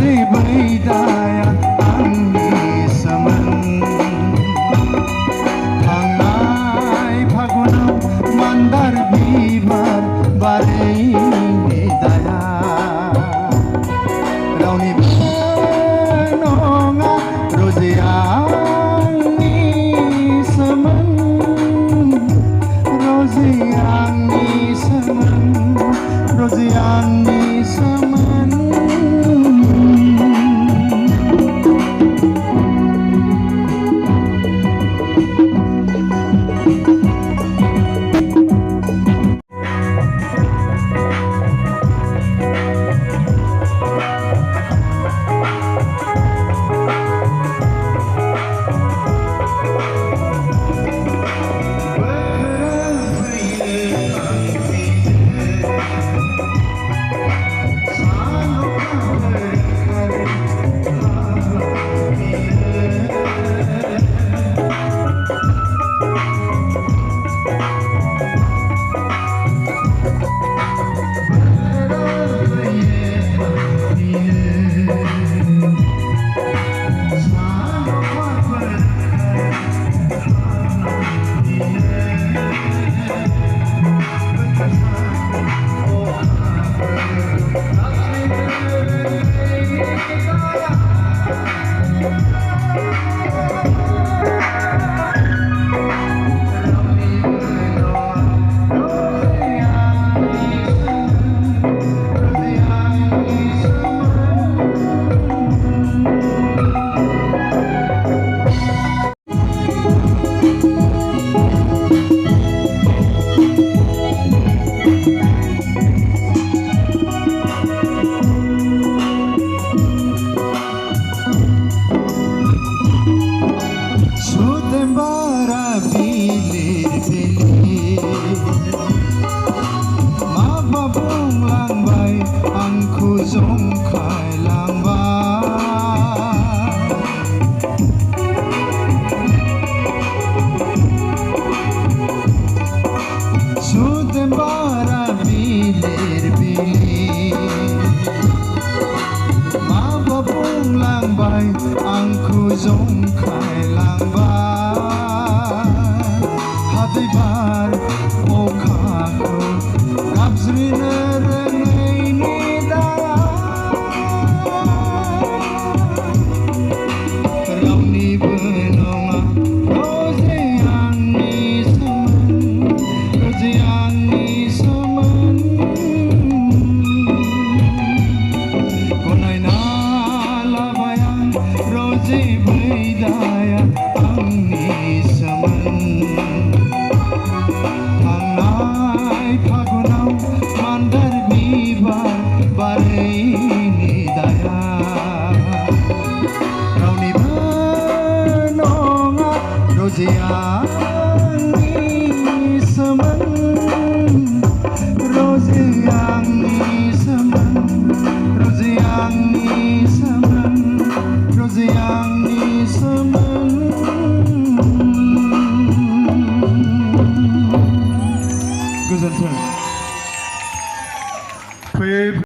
rose baydaya आंनि सोमोन थांनाय फागुनाव मान्दार बिबार बारैनि दाया रावनिबो नङा रजे आंनि सोमोन रजे आंनि सोमोन रजे आंनि सोमोन आंखौ जंखायलांबाय हादै बार अखाखौ गाबज्रिनो रोङैनि दाया रावनिबो नङा रजे आंनि सोमोन रजे आंनि सोमोन गनायना rose baydaya आंनि सोमोन थांनाय फागुनाव मान्दार बिबार बारैनि दाया रावनिबो नङा रजे